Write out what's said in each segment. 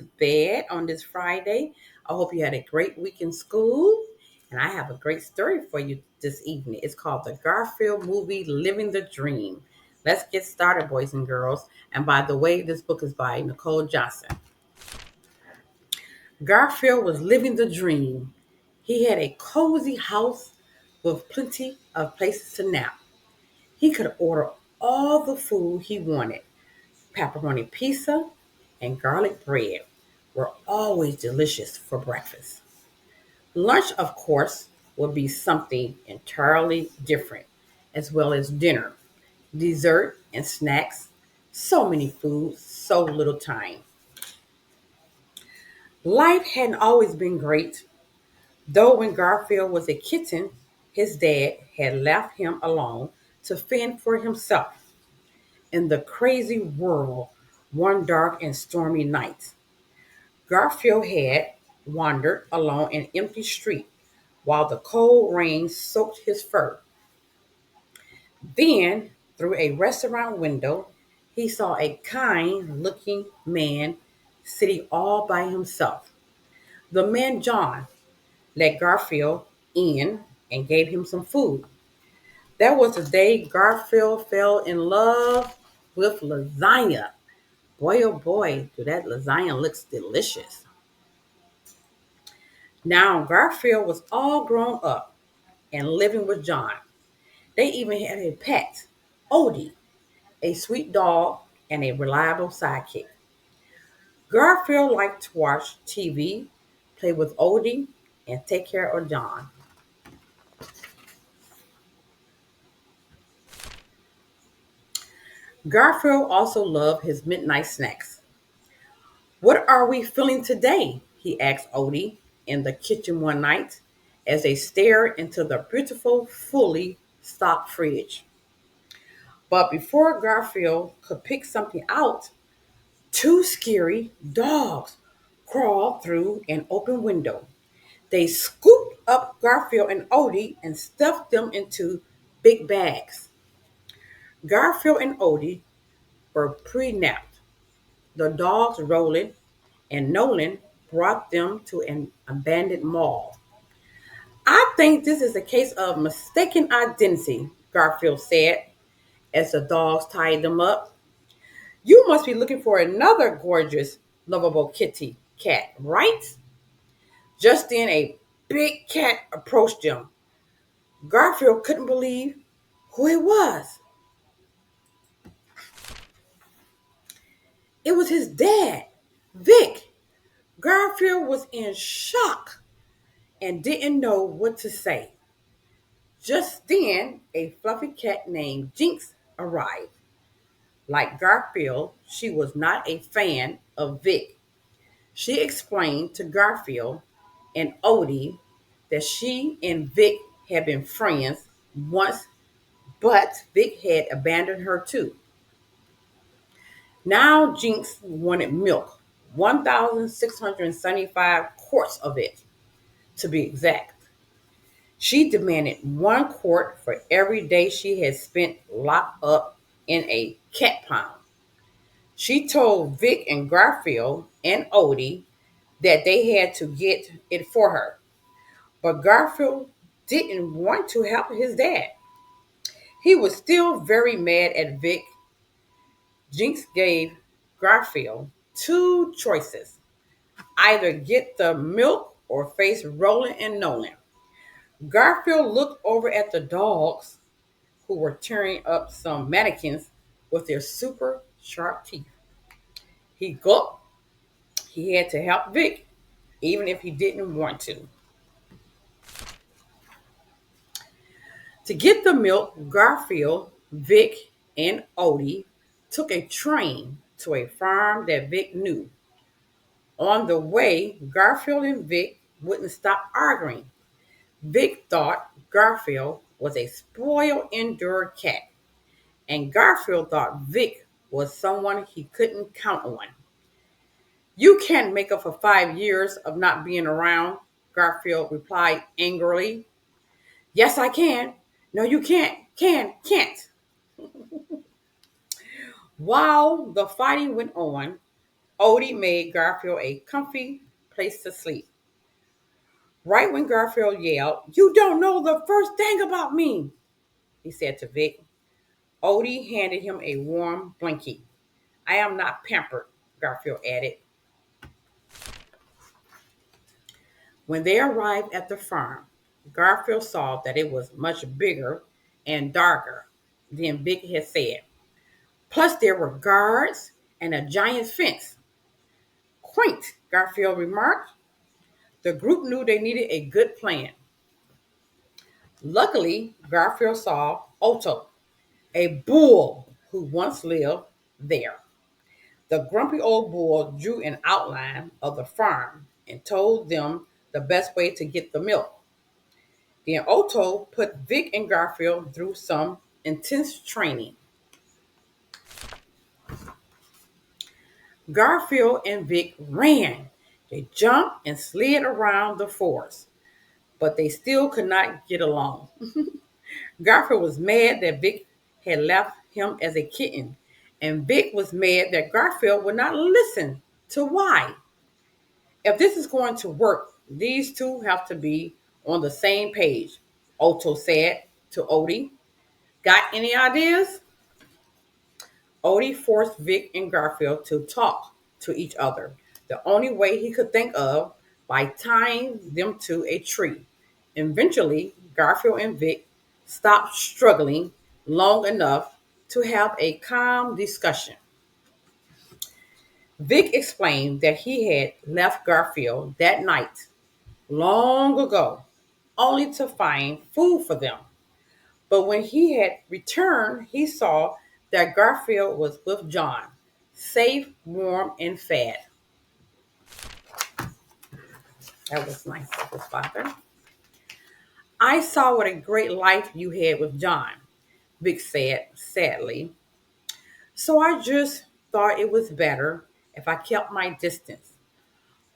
to bed on this Friday. I hope you had a great week in school. And I have a great story for you this evening. It's called the Garfield Movie Living the Dream. Let's get started, boys and girls. And by the way, this book is by Nicole Johnson. Garfield was living the dream. He had a cozy house with plenty of places to nap. He could order all the food he wanted. Pepperoni pizza and garlic bread were always delicious for breakfast. Lunch, of course, would be something entirely different, as well as dinner, dessert, and snacks. So many foods, so little time. Life hadn't always been great, though when Garfield was a kitten, his dad had left him alone to fend for himself in the crazy world one dark and stormy night. Garfield had wandered along an empty street while the cold rain soaked his fur. Then, through a restaurant window, he saw a kind looking man sitting all by himself. The man, John, let Garfield in and gave him some food. That was the day Garfield fell in love with lasagna. Boy, oh boy, do that lasagna looks delicious. Now, Garfield was all grown up and living with John. They even had a pet, Odie, a sweet dog and a reliable sidekick. Garfield liked to watch TV, play with Odie, and take care of John. Garfield also loved his midnight snacks. What are we feeling today? He asked Odie in the kitchen one night as they stared into the beautiful, fully stocked fridge. But before Garfield could pick something out, two scary dogs crawled through an open window. They scooped up Garfield and Odie and stuffed them into big bags. Garfield and Odie were pre-napped. The dogs, Roland and Nolan, brought them to an abandoned mall. I think this is a case of mistaken identity, Garfield said as the dogs tied them up. You must be looking for another gorgeous, lovable kitty cat, right? Just then, a big cat approached them. Garfield couldn't believe who it was. It was his dad, Vic. Garfield was in shock and didn't know what to say. Just then, a fluffy cat named Jinx arrived. Like Garfield, she was not a fan of Vic. She explained to Garfield and Odie that she and Vic had been friends once, but Vic had abandoned her too. Now Jinx wanted milk, 1,675 quarts of it, to be exact. She demanded 1 quart for every day she had spent locked up in a cat pound. She told Vic and Garfield and Odie that they had to get it for her. But Garfield didn't want to help his dad. He was still very mad at Vic. Jinx gave Garfield two choices: either get the milk or face Roland and Nolan. Garfield looked over at the dogs who were tearing up some mannequins with their super sharp teeth. He gulped. He had to help Vic, even if he didn't want to. To get the milk, Garfield, Vic, and Odie took a train to a farm that Vic knew. On the way, Garfield and Vic wouldn't stop arguing. Vic thought Garfield was a spoiled indoor cat, and Garfield thought Vic was someone he couldn't count on. You can't make up for 5 years of not being around, Garfield replied angrily. Yes, I can. No, you can't. Can't. While the fighting went on, Odie made Garfield a comfy place to sleep. Right when Garfield yelled, "You don't know the first thing about me," he said to Vic. Odie handed him a warm blanket. "I am not pampered," Garfield added. When they arrived at the farm, Garfield saw that it was much bigger and darker than Vic had said. Plus, there were guards and a giant fence. "Quaint," Garfield remarked. The group knew they needed a good plan. Luckily, Garfield saw Otto, a bull who once lived there. The grumpy old bull drew an outline of the farm and told them the best way to get the milk. Then Otto put Vic and Garfield through some intense training. Garfield and Vic ran. They jumped and slid around the forest, but they still could not get along. Garfield was mad that Vic had left him as a kitten, and Vic was mad that Garfield would not listen to why. If this is going to work, these two have to be on the same page, Otto said to Odie. "Got any ideas?" Odie forced Vic and Garfield to talk to each other, the only way he could think of, by tying them to a tree. Eventually, Garfield and Vic stopped struggling long enough to have a calm discussion. Vic explained that he had left Garfield that night long ago, only to find food for them. But when he had returned, he saw that Garfield was with John, safe, warm, and fed. That was nice of his father. "I saw what a great life you had with John," Vic said sadly. "So I just thought it was better if I kept my distance."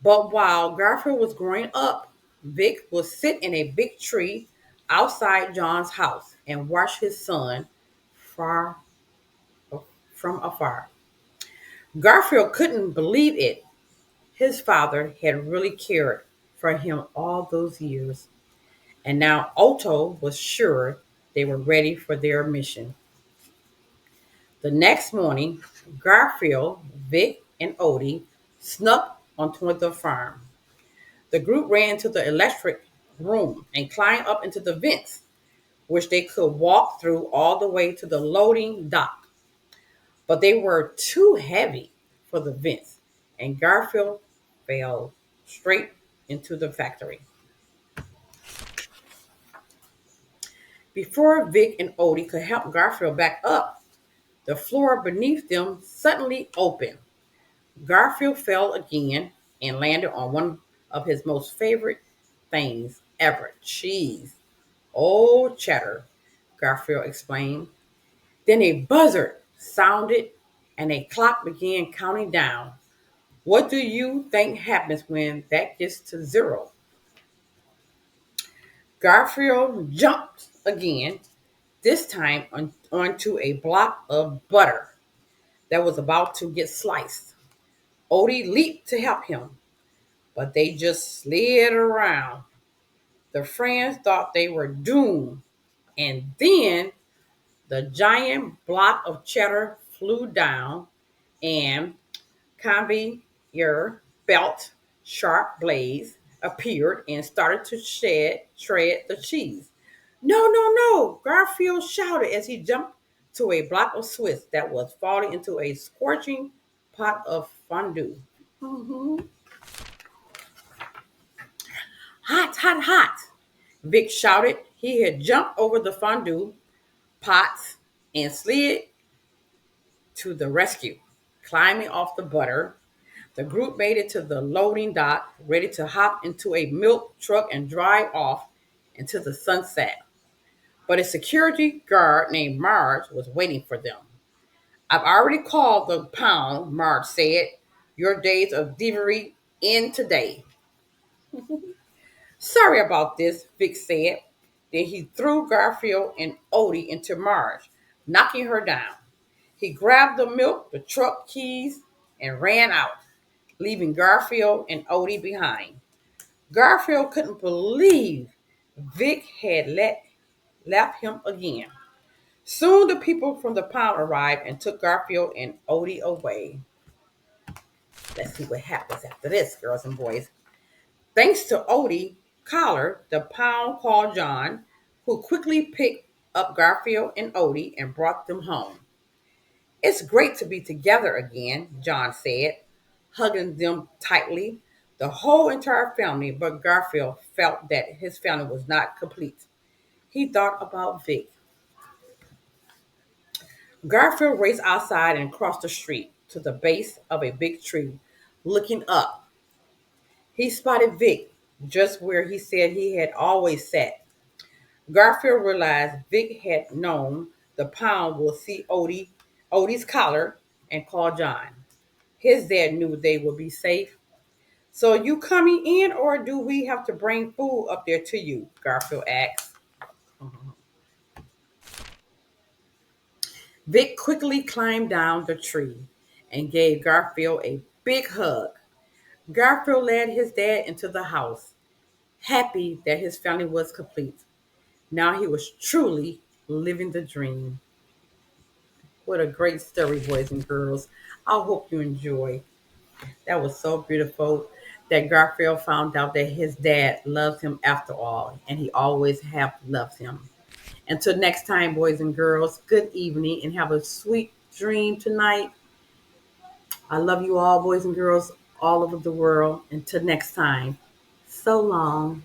But while Garfield was growing up, Vic would sit in a big tree outside John's house and watch his son far from afar. Garfield couldn't believe it. His father had really cared for him all those years, and now Otto was sure they were ready for their mission. The next morning, Garfield, Vic, and Odie snuck onto the farm. The group ran to the electric room and climbed up into the vents, which they could walk through all the way to the loading dock. But they were too heavy for the vents, and Garfield fell straight into the factory. Before Vic and Odie could help Garfield back up, the floor beneath them suddenly opened. Garfield fell again and landed on one of his most favorite things ever, cheese. "Oh, cheddar," Garfield explained. Then a buzzer sounded and a clock began counting down. What do you think happens when that gets to zero? Garfield jumped again, this time onto a block of butter that was about to get sliced. Odie leaped to help him, but they just slid around. The friends thought they were doomed, and then the giant block of cheddar flew down, and conveyor belt sharp blades appeared and started to shred the cheese. "No, no, no!" Garfield shouted as he jumped to a block of Swiss that was falling into a scorching pot of fondue. Mhm. "Hot, hot, hot!" Vic shouted. He had jumped over the fondue pots and slid to the rescue. Climbing off the butter, the group made it to the loading dock, ready to hop into a milk truck and drive off into the sunset. But a security guard named Marge was waiting for them. "I've already called the pound," Marge said. "Your days of thievery end today." "Sorry about this," Vic said. Then he threw Garfield and Odie into Marge, knocking her down. He grabbed the milk, the truck keys, and ran out. leaving Garfield and Odie behind. Garfield couldn't believe Vic had left him again. Soon the people from the pound arrived and took Garfield and Odie away. Let's see what happens after this, girls and boys. Thanks to Odie Collar, the pound called John, who quickly picked up Garfield and Odie and brought them home. It's great to be together again, John said, hugging them tightly. The whole entire family, but Garfield felt that his family was not complete. He thought about Vic. Garfield raced outside and crossed the street to the base of a big tree. Looking up, he spotted Vic just where he said he had always sat. Garfield realized Vic had known the pound would see Odie's collar and call John. His dad knew they would be safe. So you coming in or do we have to bring food up there to you? Garfield asked. Vic quickly climbed down the tree and gave Garfield a big hug. Garfield led his dad into the house, happy that his family was complete. Now he was truly living the dream. What a great story, boys and girls. I hope you enjoy. That was so beautiful that Garfield found out that his dad loves him after all, and he always have loved him. Until next time, boys and girls, good evening and have a sweet dream tonight. I love you all, boys and girls, all over the world. Until next time, so long.